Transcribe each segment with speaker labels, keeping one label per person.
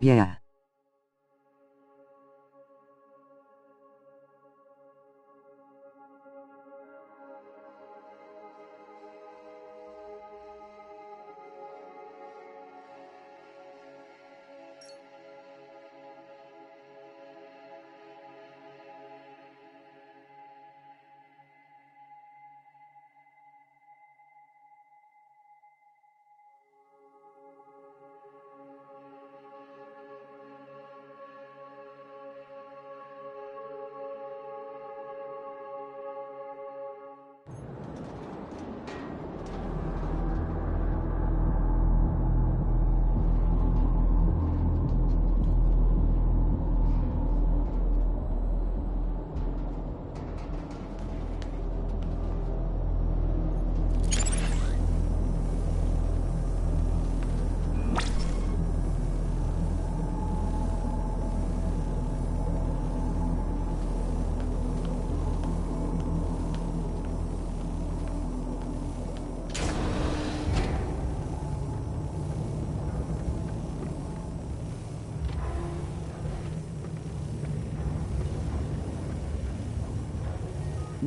Speaker 1: Yeah.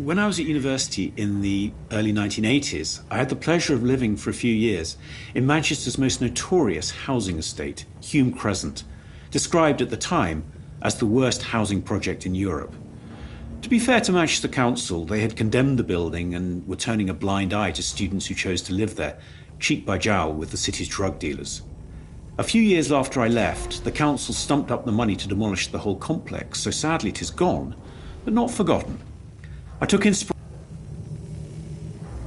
Speaker 2: When I was at university in the early 1980s, I had the pleasure of living for a few years in Manchester's most notorious housing estate, Hume Crescent, described at the time as the worst housing project in Europe. To be fair to Manchester Council, they had condemned the building and were turning a blind eye to students who chose to live there, cheek by jowl with the city's drug dealers. A few years after I left, the council stumped up the money to demolish the whole complex, so sadly it is gone, but not forgotten. I took inspiration.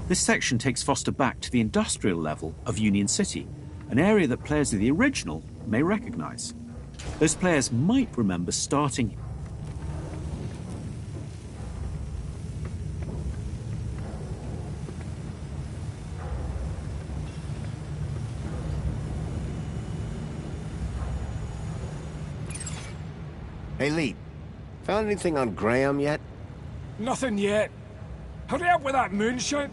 Speaker 2: This section takes Foster back to the industrial level of Union City, an area that players of the original may recognise. Those players might remember starting.
Speaker 3: Hey, Lee, found anything on Graham yet?
Speaker 4: Nothing yet. Hurry up with that moonshine.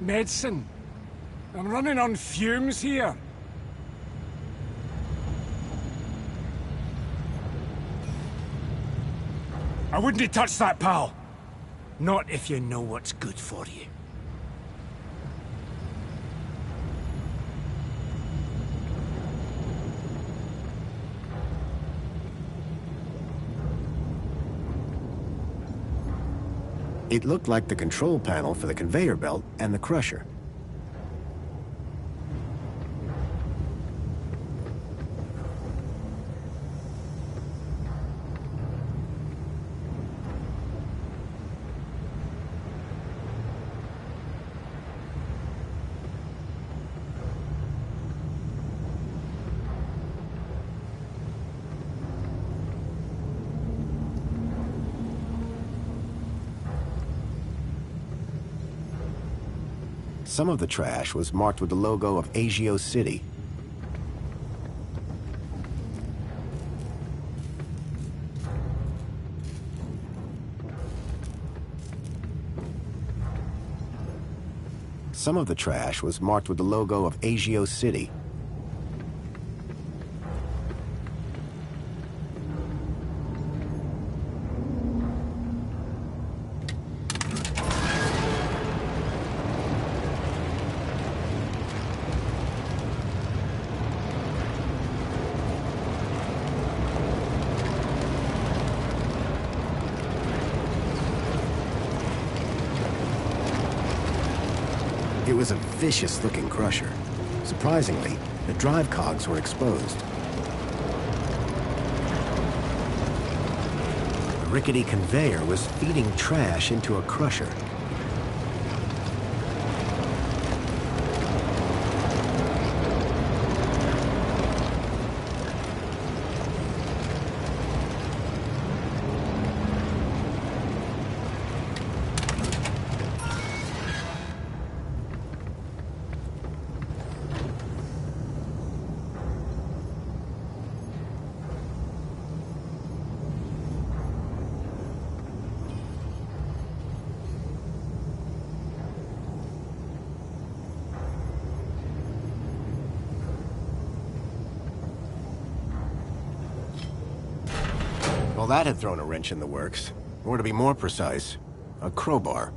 Speaker 4: Medicine. I'm running on fumes here. I wouldn't touch that, pal. Not if you know what's good for you.
Speaker 3: It looked like the control panel for the conveyor belt and the crusher. Some of the trash was marked with the logo of Agio City. Some of the trash was marked with the logo of Agio City. It was a vicious-looking crusher. Surprisingly, the drive cogs were exposed. The rickety conveyor was feeding trash into a crusher. that had thrown a wrench in the works. Or to be more precise, a crowbar.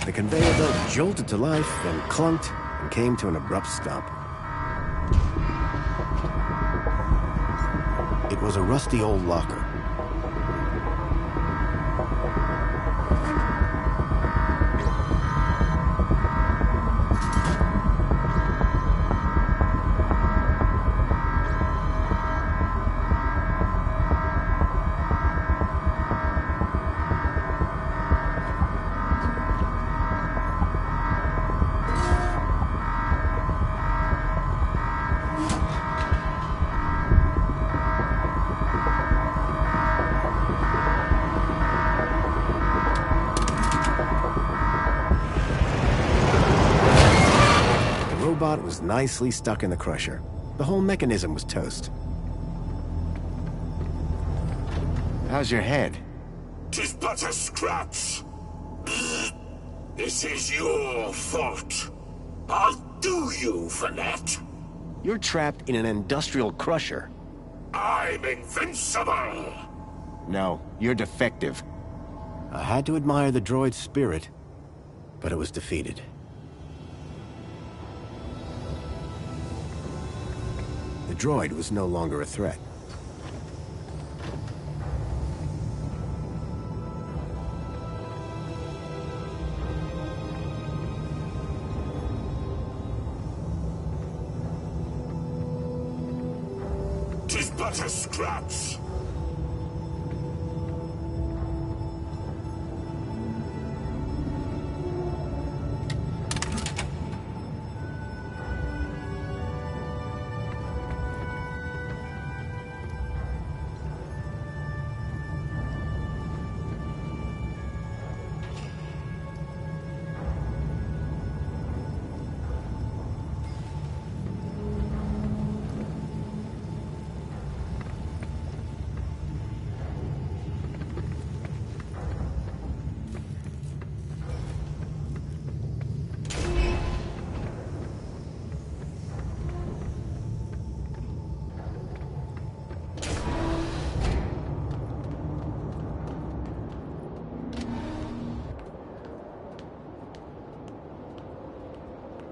Speaker 3: The conveyor belt jolted to life, then clunked and came to an abrupt stop. It was a rusty old locker. The robot was nicely stuck in the crusher. The whole mechanism was toast. How's your head?
Speaker 1: 'Tis but a scratch. This is your fault. I'll do you for that.
Speaker 3: You're trapped in an industrial crusher.
Speaker 1: I'm invincible.
Speaker 3: No, you're defective. I had to admire the droid's spirit, but it was defeated. The droid was no longer a threat.
Speaker 1: Tis but a scratch.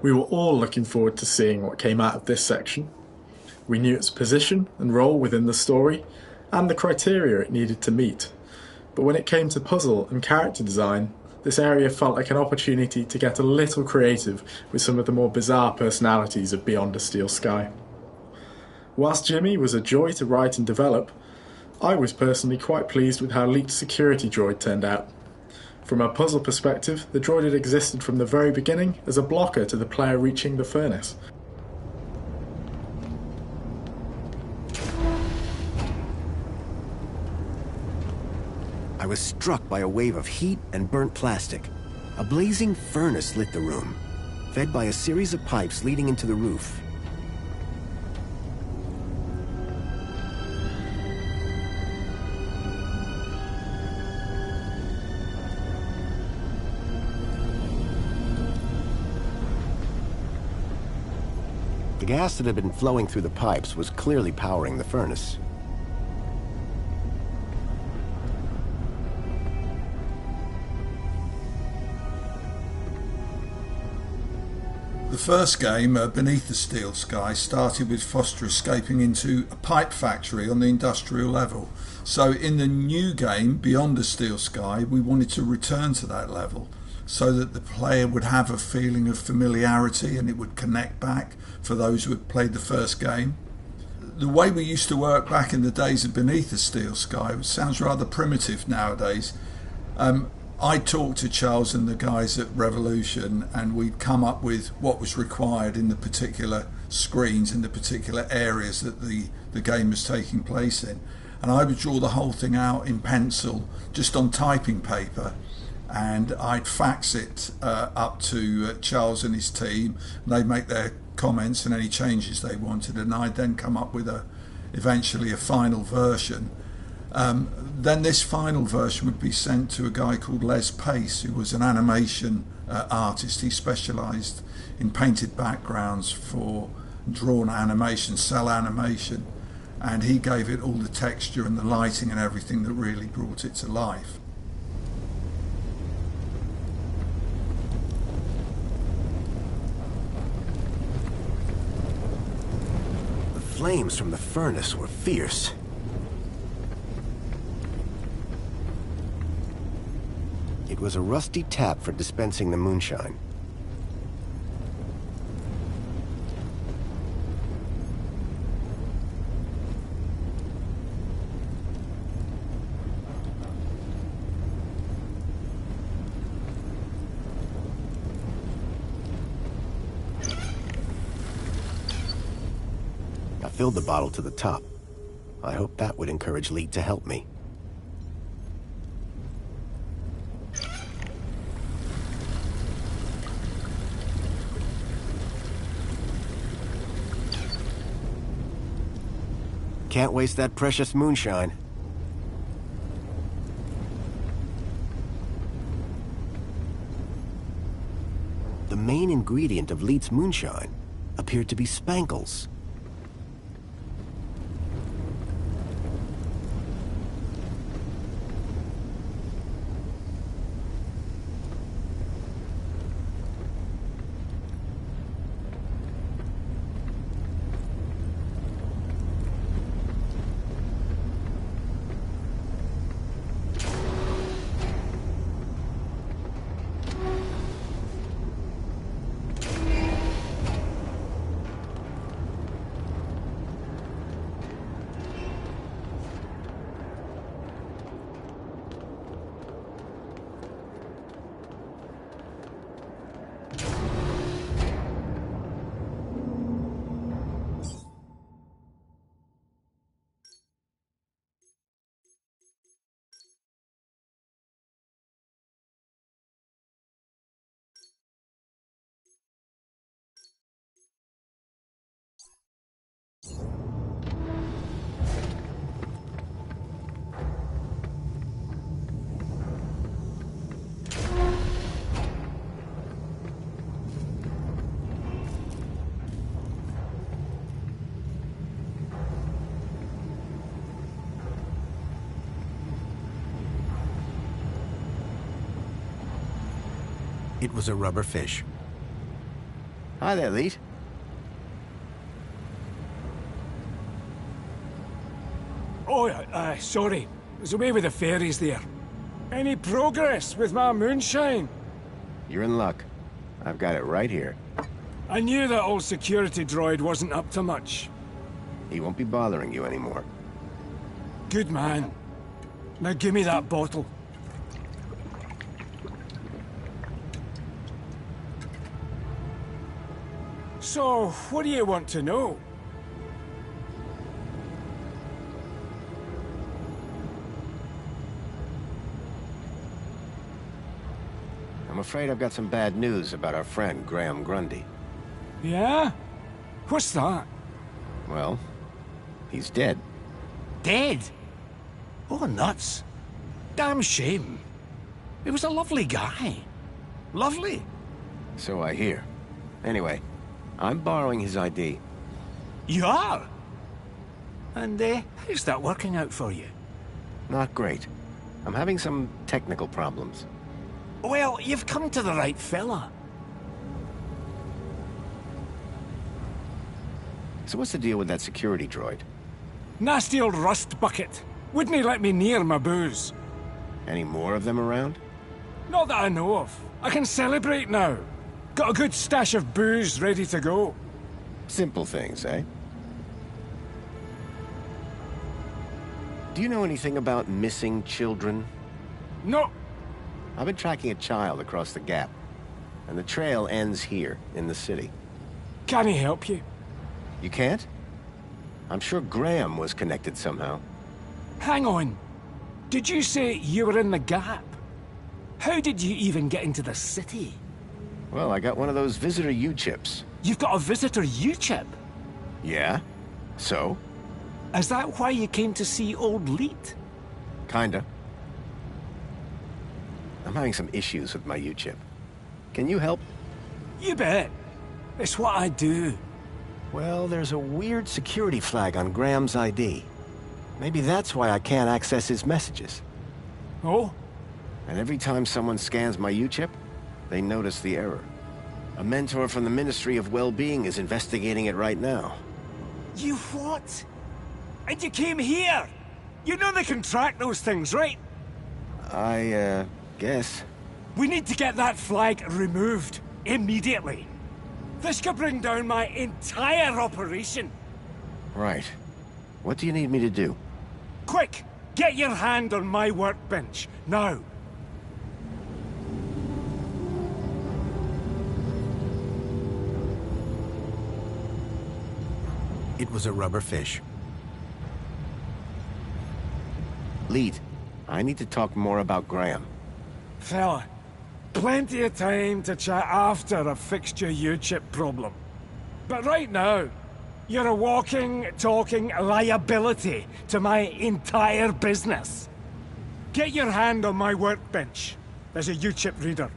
Speaker 5: We were all looking forward to seeing what came out of this section. We knew its position and role within the story, and the criteria it needed to meet. But when it came to puzzle and character design, this area felt like an opportunity to get a little creative with some of the more bizarre personalities of Beyond a Steel Sky. Whilst Jimmy was a joy to write and develop, I was personally quite pleased with how Leaked Security Droid turned out. From a puzzle perspective, the droid had existed from the very beginning as a blocker to the player reaching the furnace.
Speaker 3: I was struck by a wave of heat and burnt plastic. A blazing furnace lit the room, fed by a series of pipes leading into the roof. The gas that had been flowing through the pipes was clearly powering the furnace.
Speaker 6: The first game, Beneath the Steel Sky, started with Foster escaping into a pipe factory on the industrial level. So in the new game, Beyond the Steel Sky, we wanted to return to that level so that the player would have a feeling of familiarity and it would connect back for those who had played the first game. The way we used to work back in the days of Beneath the Steel Sky, which sounds rather primitive nowadays, I talked to Charles and the guys at Revolution, and we'd come up with what was required in the particular screens, in the particular areas that the game was taking place in. And I would draw the whole thing out in pencil, just on typing paper, and I'd fax it up to Charles and his team, and they'd make their comments and any changes they wanted, and I'd then come up with eventually a final version. Then this final version would be sent to a guy called Les Pace, who was an animation artist. He specialised in painted backgrounds for drawn animation, cell animation, and he gave it all the texture and the lighting and everything that really brought it to life.
Speaker 3: The flames from the furnace were fierce. It was a rusty tap for dispensing the moonshine. I filled the bottle to the top. I hoped that would encourage Leet to help me. Can't waste that precious moonshine. The main ingredient of Leet's moonshine appeared to be spangles. It was a rubber fish. Hi there, Leet.
Speaker 4: Oh, sorry. I was away with the fairies there. Any progress with my moonshine?
Speaker 3: You're in luck. I've got it right here.
Speaker 4: I knew that old security droid wasn't up to much.
Speaker 3: He won't be bothering you anymore.
Speaker 4: Good man. Now give me that bottle. So, what do you want to know?
Speaker 3: I'm afraid I've got some bad news about our friend, Graham Grundy.
Speaker 4: Yeah? What's that?
Speaker 3: Well, he's dead.
Speaker 7: Dead? Oh, nuts. Damn shame. He was a lovely guy. Lovely.
Speaker 3: So I hear. Anyway, I'm borrowing his ID.
Speaker 7: You are? And, how's that working out for you?
Speaker 3: Not great. I'm having some technical problems.
Speaker 7: Well, you've come to the right fella.
Speaker 3: So what's the deal with that security droid?
Speaker 4: Nasty old rust bucket. Wouldn't he let me near my booze?
Speaker 3: Any more of them around?
Speaker 4: Not that I know of. I can celebrate now. Got a good stash of booze ready to go.
Speaker 3: Simple things, eh? Do you know anything about missing children?
Speaker 4: No.
Speaker 3: I've been tracking a child across the gap, and the trail ends here, in the city.
Speaker 4: Can he help you?
Speaker 3: You can't? I'm sure Graham was connected somehow.
Speaker 4: Hang on. Did you say you were in the gap? How did you even get into the city?
Speaker 3: Well, I got one of those visitor U-chips.
Speaker 4: You've got a visitor U-chip?
Speaker 3: Yeah? So?
Speaker 4: Is that why you came to see old Leet?
Speaker 3: Kinda. I'm having some issues with my U-chip. Can you help?
Speaker 4: You bet. It's what I do.
Speaker 3: Well, there's a weird security flag on Graham's ID. Maybe that's why I can't access his messages.
Speaker 4: Oh?
Speaker 3: And every time someone scans my U-chip, they notice the error. A mentor from the Ministry of Well-Being is investigating it right now.
Speaker 4: You what? And you came here? You know they can track those things, right?
Speaker 3: I, guess.
Speaker 4: We need to get that flag removed. Immediately. This could bring down my entire operation.
Speaker 3: Right. What do you need me to do?
Speaker 4: Quick! Get your hand on my workbench. Now.
Speaker 3: It was a rubber fish. Lead, I need to talk more about Graham.
Speaker 4: Fella, plenty of time to chat after I've fixed your U-chip problem. But right now, you're a walking, talking liability to my entire business. Get your hand on my workbench. There's a U-chip reader.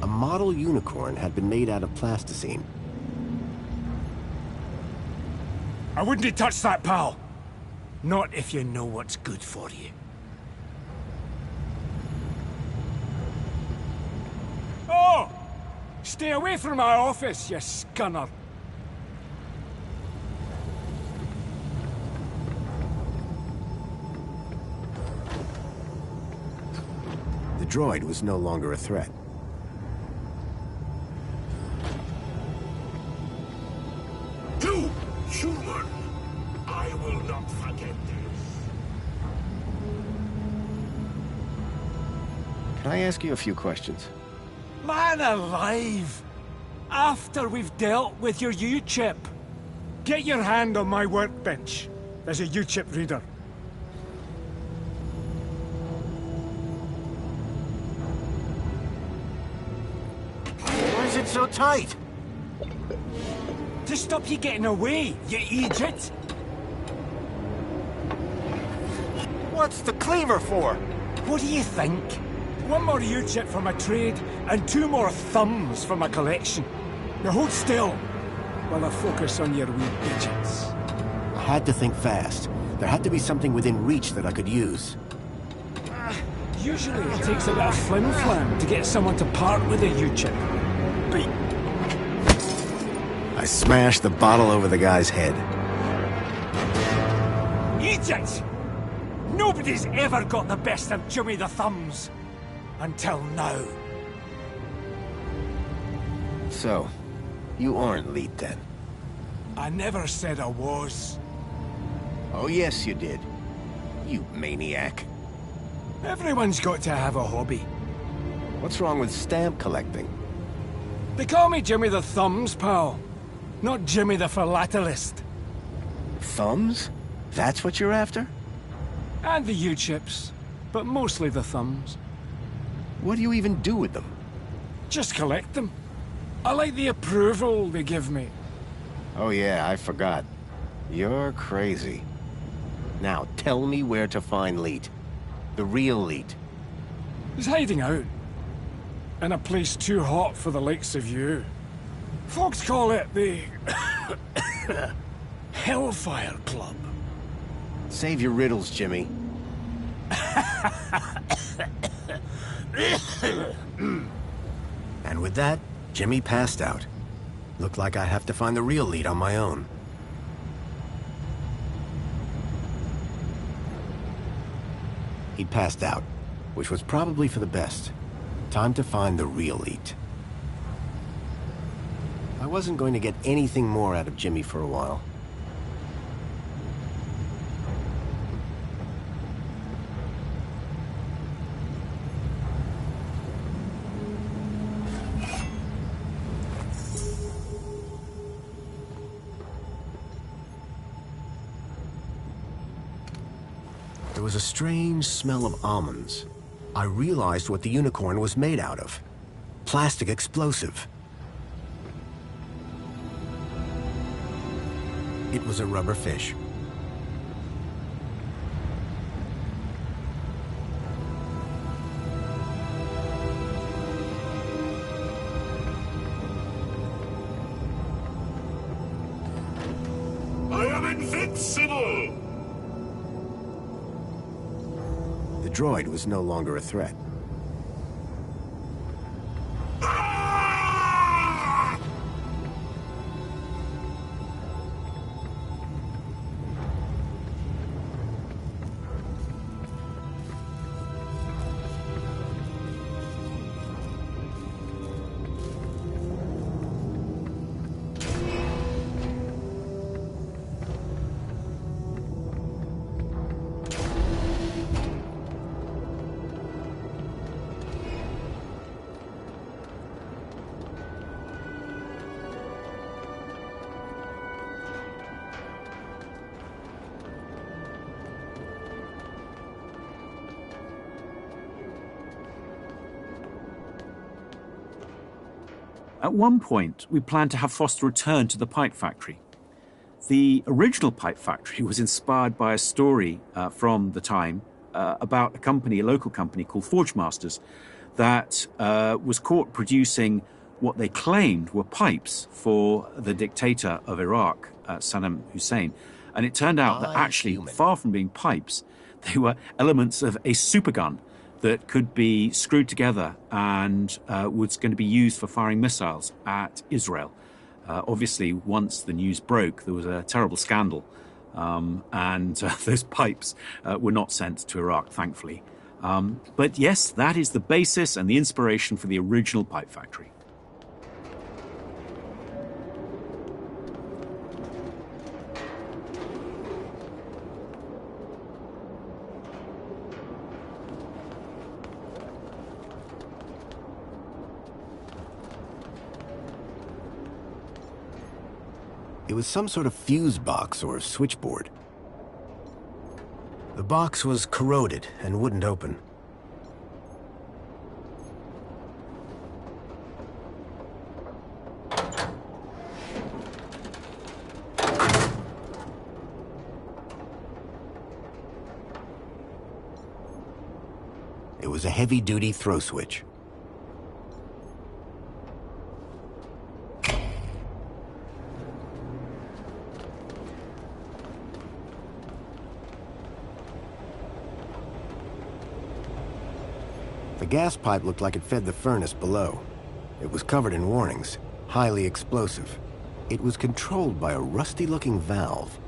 Speaker 3: A model unicorn had been made out of plasticine.
Speaker 4: I wouldn't touch that, pal. Not if you know what's good for you. Oh! Stay away from my office, you scunner.
Speaker 3: The droid was no longer a threat.
Speaker 1: You, human! I will not forget this.
Speaker 3: Can I ask you a few questions?
Speaker 4: Man alive! After we've dealt with your U-chip. Get your hand on my workbench. There's a U-chip reader.
Speaker 3: Why is it so tight?
Speaker 4: To stop you getting away, you idiot!
Speaker 3: What's the cleaver for?
Speaker 4: What do you think? One more U-chip for my trade, and 2 more thumbs for my collection. Now hold still, while I focus on your wee digits.
Speaker 3: I had to think fast. There had to be something within reach that I could use.
Speaker 4: Usually it takes a bit of flim-flam to get someone to part with a U-chip. But
Speaker 3: I smashed the bottle over the guy's head.
Speaker 4: idiot! Nobody's ever got the best of Jimmy the Thumbs. Until now.
Speaker 3: So, you aren't Lead then?
Speaker 4: I never said I was.
Speaker 3: Oh yes you did. You maniac.
Speaker 4: Everyone's got to have a hobby.
Speaker 3: What's wrong with stamp collecting?
Speaker 4: They call me Jimmy the Thumbs, pal. Not Jimmy the Philatelist.
Speaker 3: Thumbs? That's what you're after?
Speaker 4: And the U-chips. But mostly the thumbs.
Speaker 3: What do you even do with them?
Speaker 4: Just collect them. I like the approval they give me.
Speaker 3: Oh yeah, I forgot. You're crazy. Now, tell me where to find Leet. The real Leet.
Speaker 4: He's hiding out. In a place too hot for the likes of you. Folks call it the... Hellfire Club.
Speaker 3: Save your riddles, Jimmy. And with that, Jimmy passed out. Looked like I have to find the real Leet on my own. He'd passed out, which was probably for the best. Time to find the real Leet. I wasn't going to get anything more out of Jimmy for a while. was a strange smell of almonds. I realized what the unicorn was made out of. Plastic explosive. It was a rubber fish.
Speaker 1: I am invincible!
Speaker 3: The droid was no longer a threat.
Speaker 2: At one point, we planned to have Foster return to the pipe factory. The original pipe factory was inspired by a story from the time about a local company called Forgemasters, that was caught producing what they claimed were pipes for the dictator of Iraq, Saddam Hussein. And it turned out that actually, far from being pipes, they were elements of a supergun that could be screwed together and was going to be used for firing missiles at Israel. Obviously, once the news broke, there was a terrible scandal, and those pipes were not sent to Iraq, thankfully. But yes, that is the basis and the inspiration for the original pipe factory.
Speaker 3: It was some sort of fuse box or switchboard. The box was corroded and wouldn't open. It was a heavy-duty throw switch. The gas pipe looked like it fed the furnace below. It was covered in warnings, highly explosive. It was controlled by a rusty-looking valve.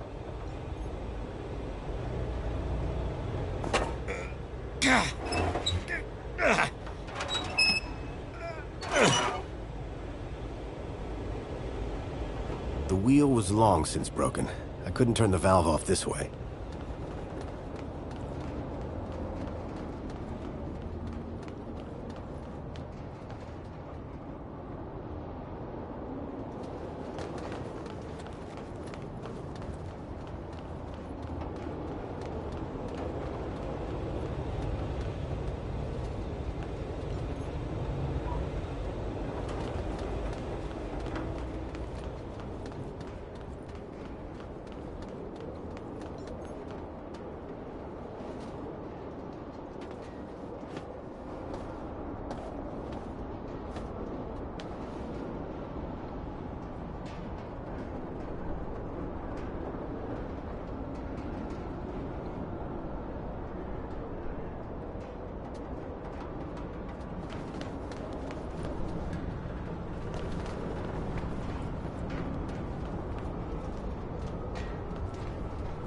Speaker 3: The wheel was long since broken. I couldn't turn the valve off this way.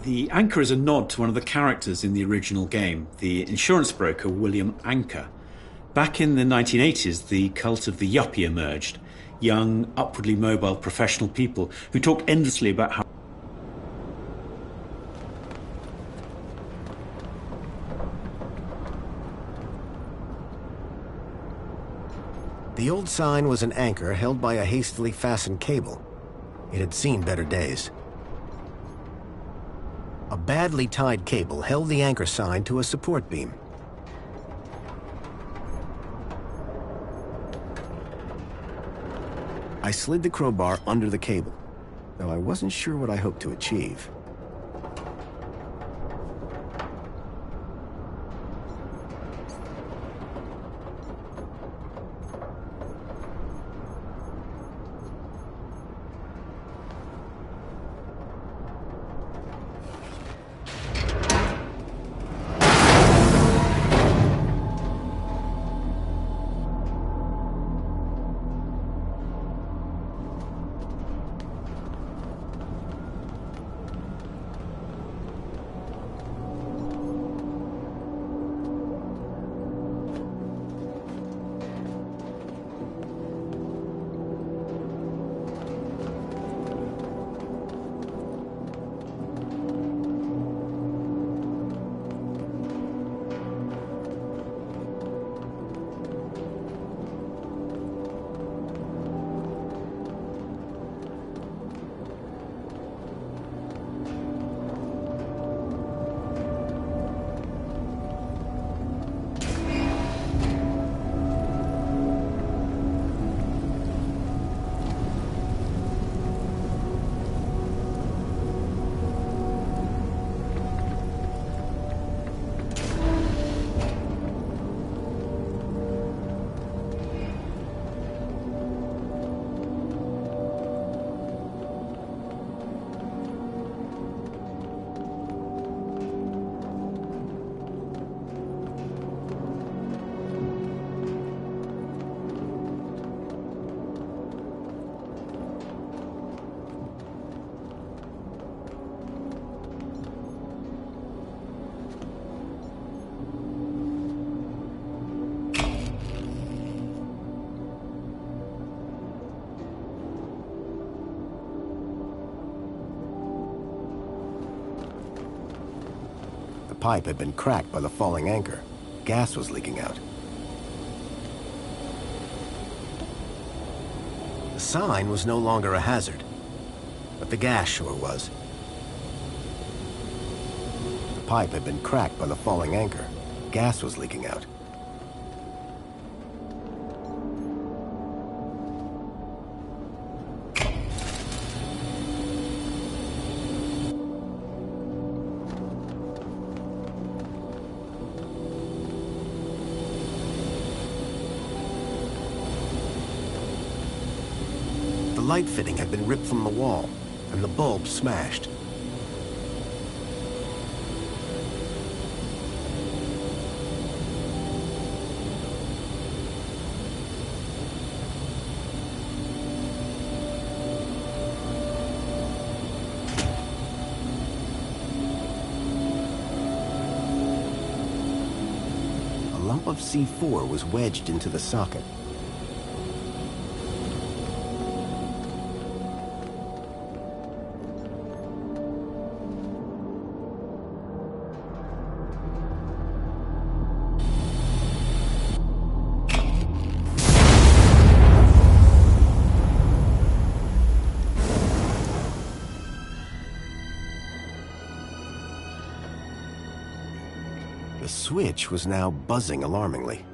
Speaker 2: The anchor is a nod to one of the characters in the original game, the insurance broker William Anchor. Back in the 1980s, the cult of the yuppie emerged. Young, upwardly mobile professional people who talk endlessly about how
Speaker 3: The old sign was an anchor held by a hastily fastened cable. It had seen better days. A badly tied cable held the anchor sign to a support beam. I slid the crowbar under the cable, though I wasn't sure what I hoped to achieve. The pipe had been cracked by the falling anchor. Gas was leaking out. The sign was no longer a hazard, but the gas sure was. The pipe had been cracked by the falling anchor. Gas was leaking out. The light fitting had been ripped from the wall, and the bulb smashed. A lump of C4 was wedged into the socket. The switch was now buzzing alarmingly.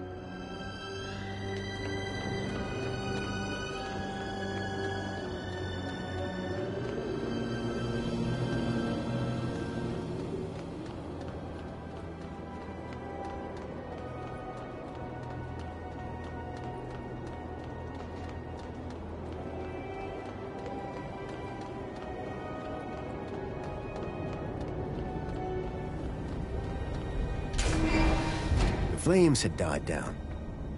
Speaker 3: The flames had died down,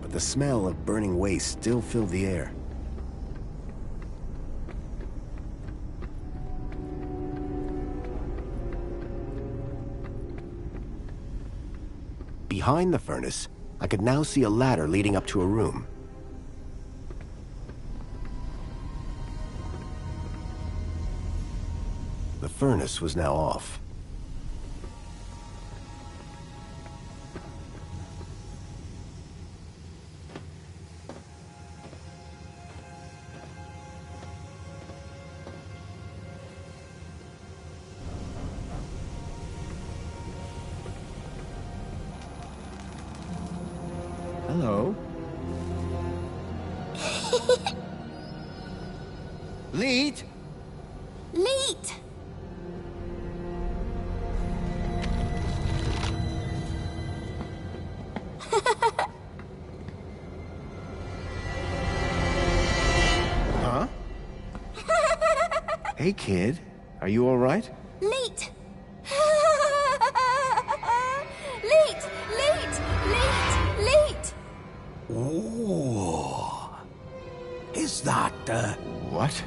Speaker 3: but the smell of burning waste still filled the air. Behind the furnace, I could now see a ladder leading up to a room. The furnace was now off. Oh? Leet?
Speaker 8: Leet!
Speaker 3: Huh? Hey, kid. Are you all right?
Speaker 8: Leet! Leet! Leet! Leet! Leet!
Speaker 7: Oh. Is that,
Speaker 3: What?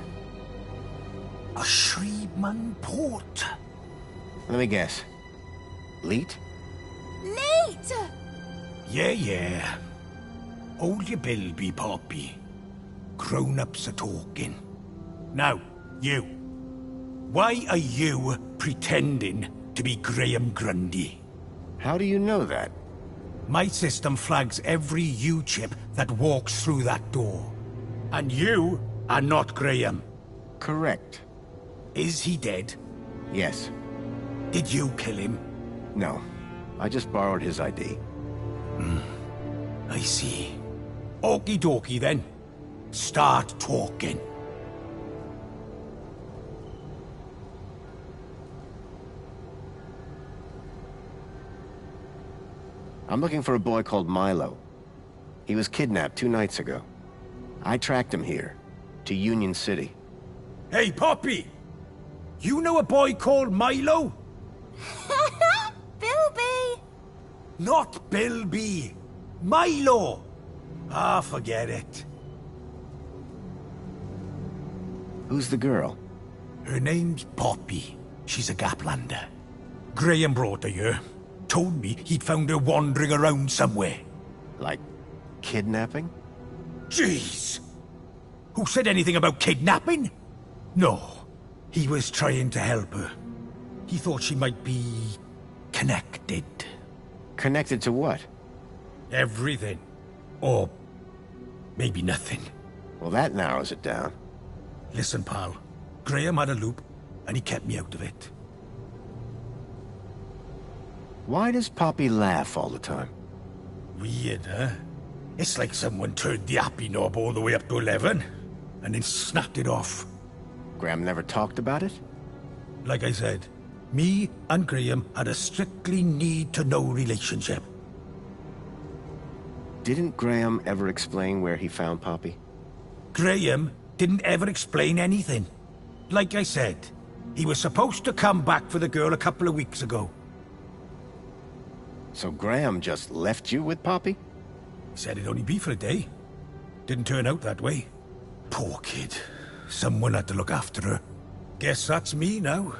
Speaker 7: a Shreebman port?
Speaker 3: Let me guess. Leet?
Speaker 8: Leet!
Speaker 7: Yeah. Hold your bilby, Poppy. Grown-ups are talking. Now, you. Why are you pretending to be Graham Grundy?
Speaker 3: How do you know that?
Speaker 7: My system flags every U-chip that walks through that door. And you are not Graham.
Speaker 3: Correct.
Speaker 7: Is he dead?
Speaker 3: Yes.
Speaker 7: Did you kill him?
Speaker 3: No. I just borrowed his ID.
Speaker 7: I see. Okie dokie then. Start talking.
Speaker 3: I'm looking for a boy called Milo. He was kidnapped 2 nights ago. I tracked him here, to Union City.
Speaker 7: Hey, Poppy! You know a boy called Milo?
Speaker 8: Bilby!
Speaker 7: Not Bilby. Milo! Ah, forget it.
Speaker 3: Who's the girl?
Speaker 7: Her name's Poppy. She's a Gaplander. Graham brought her here. Told me he'd found her wandering around somewhere.
Speaker 3: Like, kidnapping?
Speaker 7: Jeez! Who said anything about kidnapping? No. He was trying to help her. He thought she might be... connected.
Speaker 3: Connected to what?
Speaker 7: Everything. Or... maybe nothing.
Speaker 3: Well, that narrows it down.
Speaker 7: Listen, pal. Graham had a loop, and he kept me out of it.
Speaker 3: Why does Poppy laugh all the time?
Speaker 7: Weird, huh? It's like someone turned the happy knob all the way up to 11, and then snapped it off.
Speaker 3: Graham never talked about it?
Speaker 7: Like I said, me and Graham had a strictly need-to-know relationship.
Speaker 3: Didn't Graham ever explain where he found Poppy?
Speaker 7: Graham didn't ever explain anything. Like I said, he was supposed to come back for the girl a couple of weeks ago.
Speaker 3: So Graham just left you with Poppy?
Speaker 7: He said it'd only be for a day. Didn't turn out that way. Poor kid. Someone had to look after her. Guess that's me now.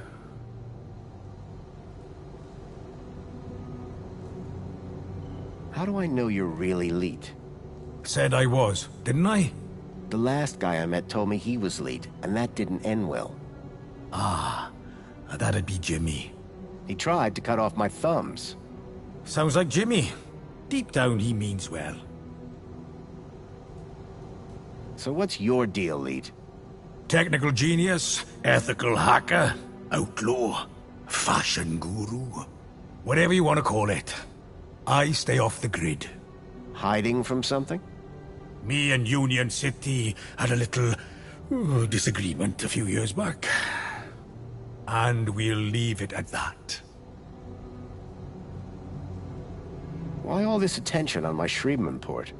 Speaker 3: How do I know you're really Leet?
Speaker 7: Said I was, didn't I?
Speaker 3: The last guy I met told me he was Leet, and that didn't end well.
Speaker 7: Ah, that'd be Jimmy.
Speaker 3: He tried to cut off my thumbs.
Speaker 7: Sounds like Jimmy. Deep down, he means well.
Speaker 3: So what's your deal, Leet?
Speaker 7: Technical genius, ethical hacker, outlaw, fashion guru. Whatever you want to call it. I stay off the grid.
Speaker 3: Hiding from something?
Speaker 7: Me and Union City had a little disagreement a few years back. And we'll leave it at that.
Speaker 3: Why all this attention on my Shreebman port?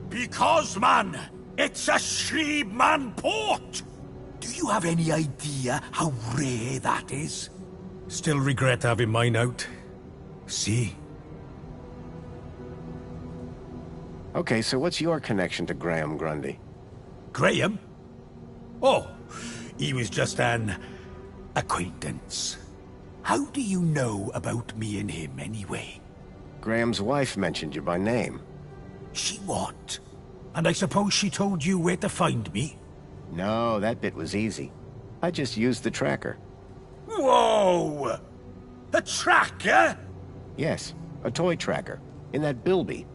Speaker 7: Because, man, it's a Shreebman port! Do you have any idea how rare that is? Still regret having mine out. See?
Speaker 3: Okay, so what's your connection to Graham Grundy?
Speaker 7: Graham? Oh, he was just an acquaintance. How do you know about me and him, anyway?
Speaker 3: Graham's wife mentioned you by name.
Speaker 7: She what? And I suppose she told you where to find me?
Speaker 3: No, that bit was easy. I just used the tracker.
Speaker 7: Whoa! A tracker?
Speaker 3: Yes, a toy tracker. In that Bilby.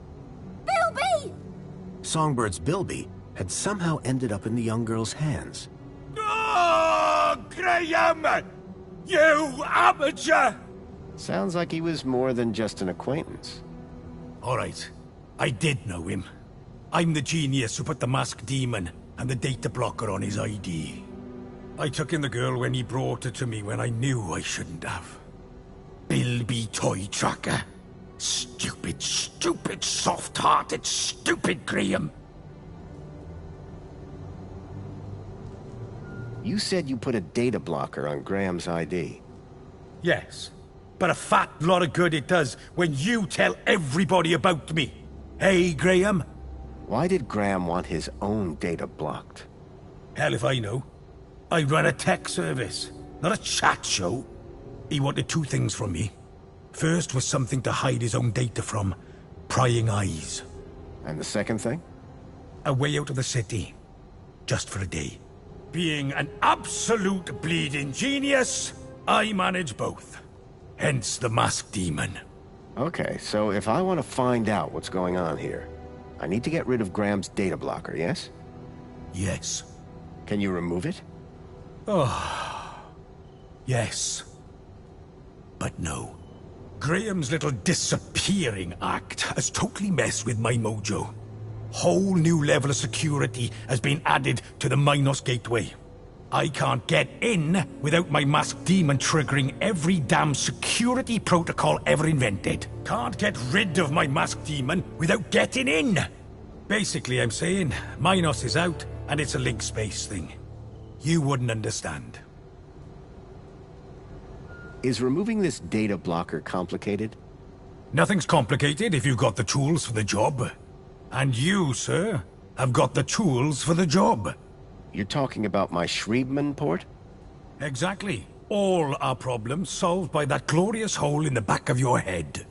Speaker 8: Bilby!
Speaker 3: Songbird's Bilby had somehow ended up in the young girl's hands.
Speaker 7: Oh, Graham! You amateur!
Speaker 3: Sounds like he was more than just an acquaintance.
Speaker 7: All right. I did know him. I'm the genius who put the masked demon and the data blocker on his ID. I took in the girl when he brought her to me when I knew I shouldn't have. Bilby Toy Tracker. Stupid, stupid, soft-hearted, stupid Graham.
Speaker 3: You said you put a data blocker on Graham's ID.
Speaker 7: Yes, but a fat lot of good it does when you tell everybody about me. Hey, Graham?
Speaker 3: Why did Graham want his own data blocked?
Speaker 7: Hell if I know. I run a tech service, not a chat show. He wanted two things from me. First was something to hide his own data from. Prying eyes.
Speaker 3: And the second thing?
Speaker 7: A way out of the city. Just for a day. Being an absolute bleeding genius, I manage both. Hence the masked demon.
Speaker 3: Okay, so if I want to find out what's going on here, I need to get rid of Graham's data blocker, yes?
Speaker 7: Yes.
Speaker 3: Can you remove it?
Speaker 7: Oh. Yes. But no. Graham's little disappearing act has totally messed with my mojo. Whole new level of security has been added to the Minos Gateway. I can't get in without my masked demon triggering every damn security protocol ever invented. Can't get rid of my masked demon without getting in. Basically, I'm saying Minos is out and it's a link space thing. You wouldn't understand.
Speaker 3: Is removing this data blocker complicated?
Speaker 7: Nothing's complicated if you've got the tools for the job. And you, sir, have got the tools for the job.
Speaker 3: You're talking about my Schriebman port?
Speaker 7: Exactly. All our problems solved by that glorious hole in the back of your head.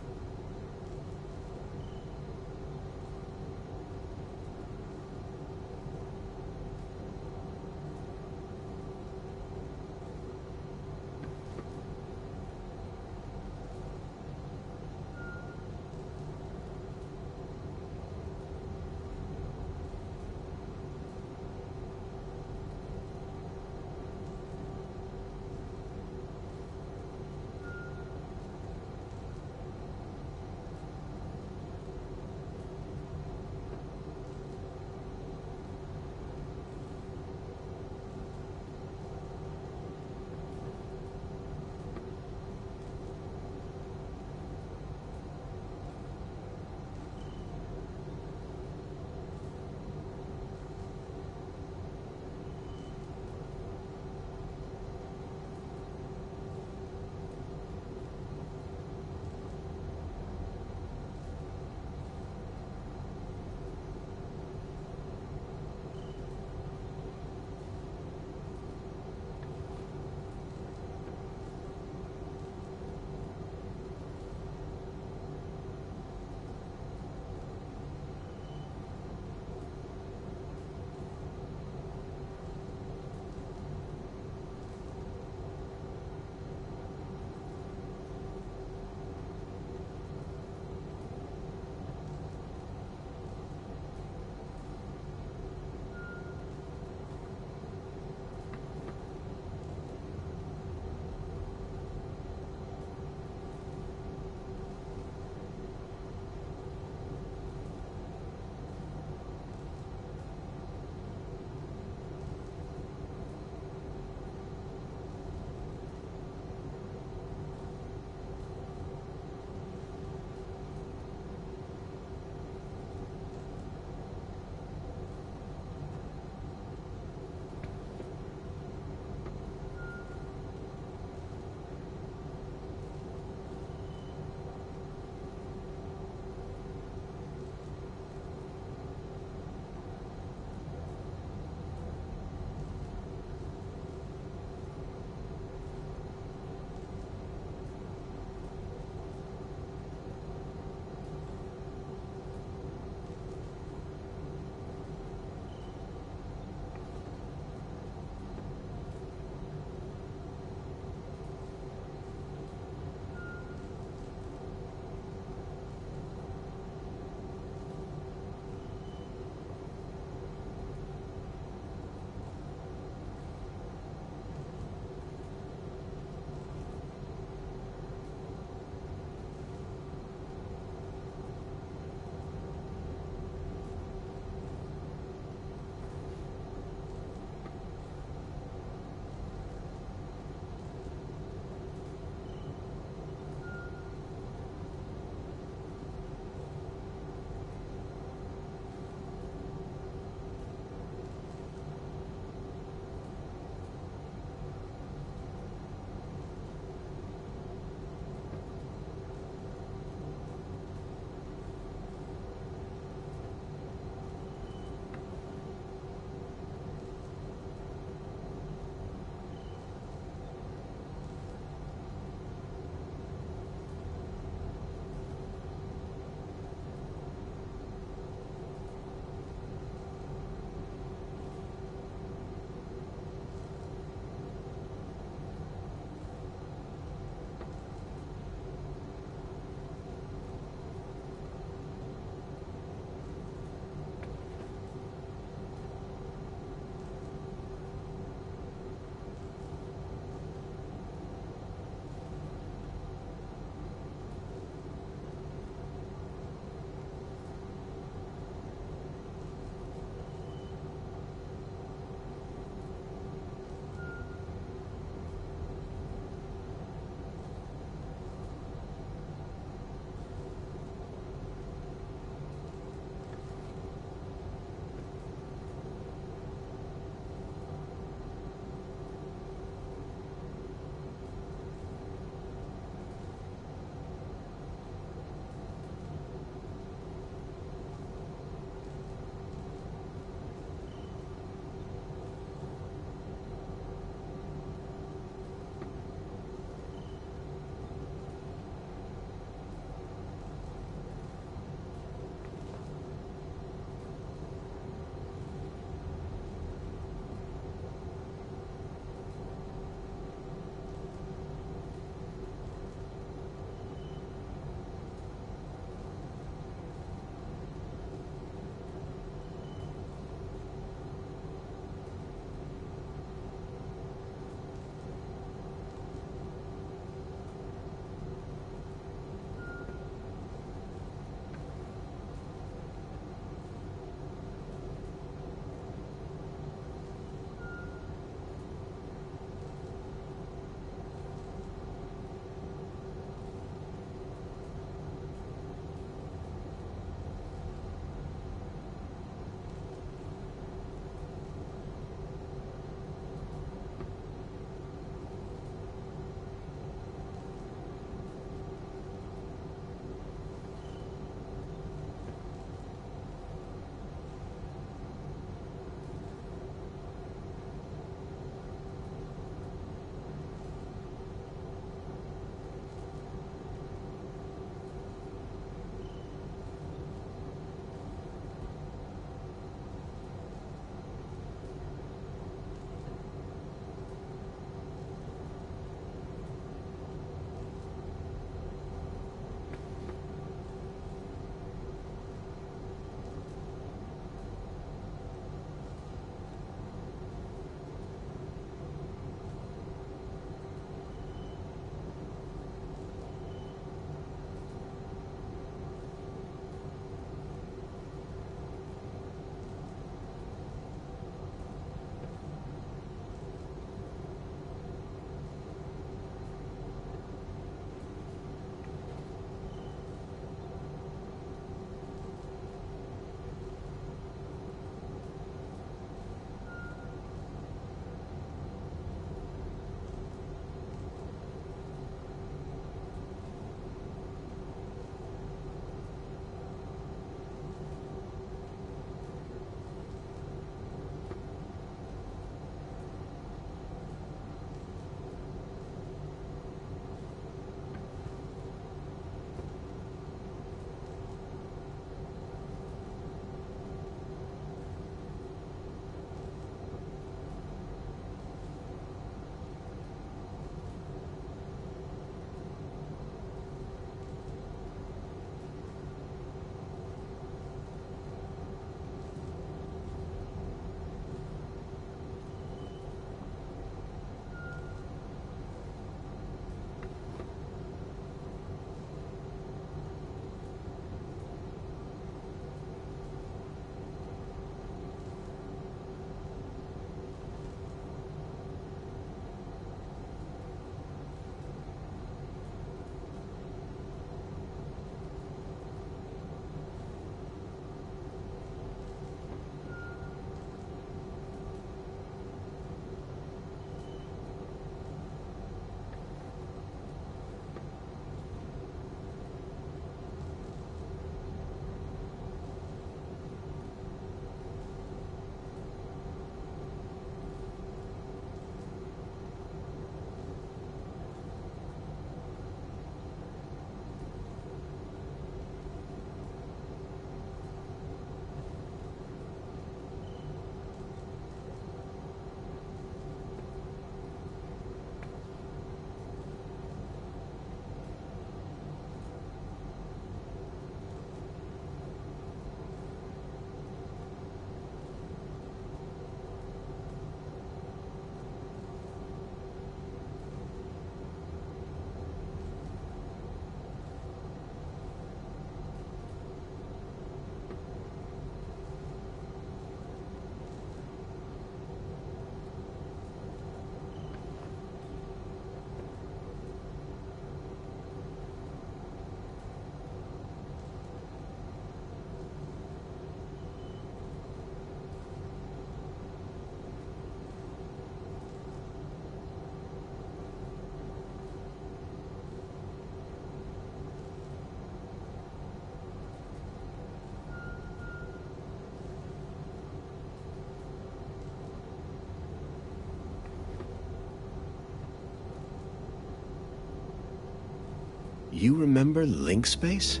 Speaker 3: You remember link space?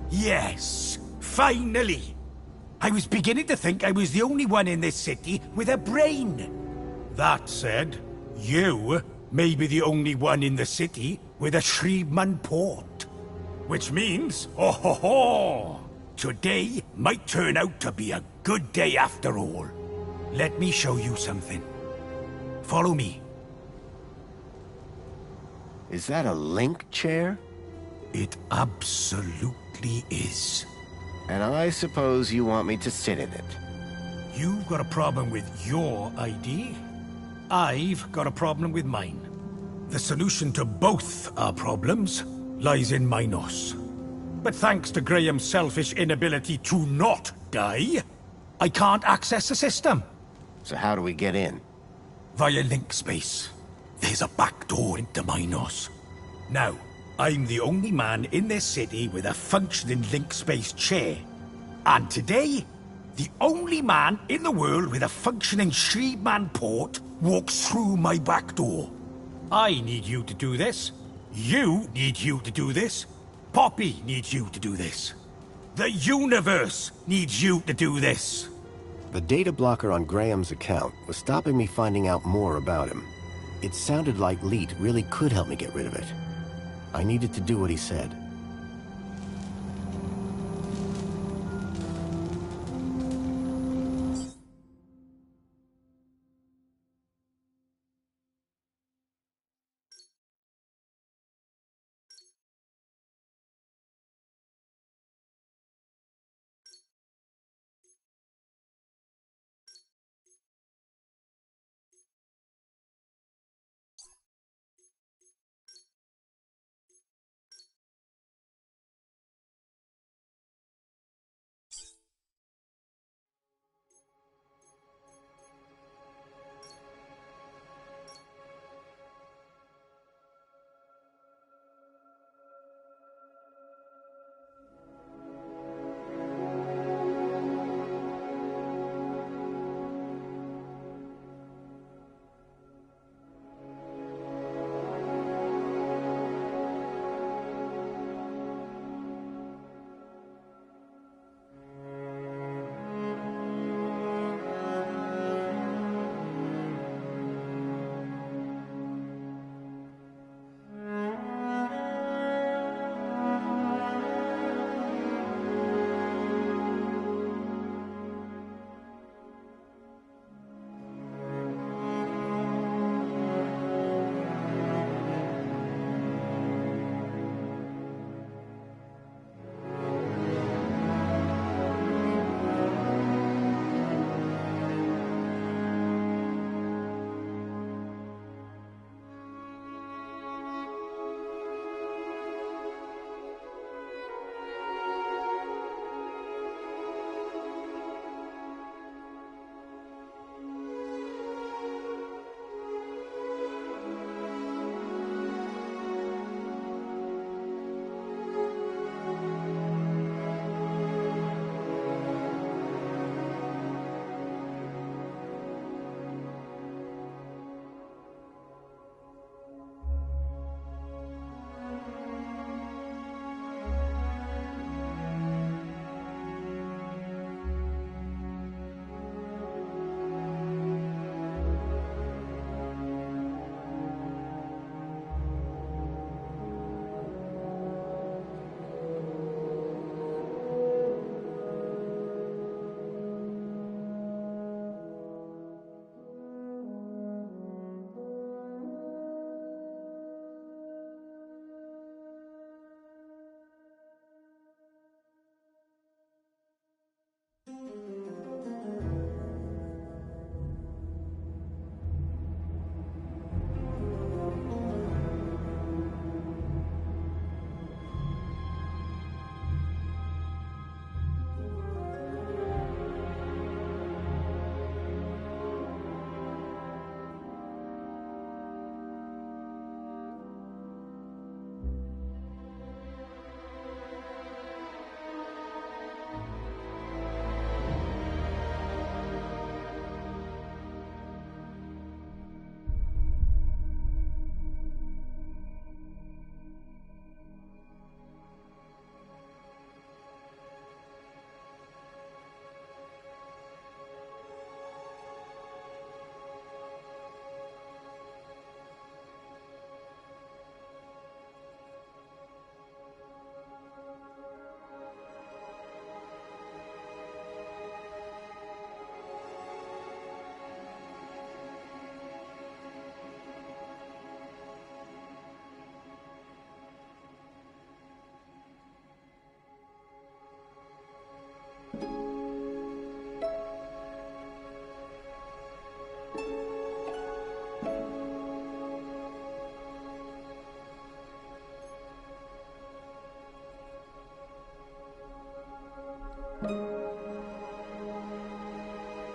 Speaker 7: Yes, finally. I was beginning to think I was the only one in this city with a brain. That said, you may be the only one in the city with a Shriebman port. Which means, oh ho ho! Today might turn out to be a good day after all. Let me show you something. Follow me.
Speaker 3: Is that a link chair?
Speaker 7: It absolutely is.
Speaker 3: And I suppose you want me to sit in it.
Speaker 7: You've got a problem with your ID. I've got a problem with mine. The solution to both our problems lies in Minos. But thanks to Graham's selfish inability to not die, I can't access the system.
Speaker 3: So how do we get in?
Speaker 7: Via link space. There's a back door into Minos. Now, I'm the only man in this city with a functioning link space chair. And today, the only man in the world with a functioning Shriebman port walks through my back door. I need you to do this. You need you to do this. Poppy needs you to do this. The universe needs you to do this.
Speaker 3: The data blocker on Graham's account was stopping me finding out more about him. It sounded like Leet really could help me get rid of it. I needed to do what he said.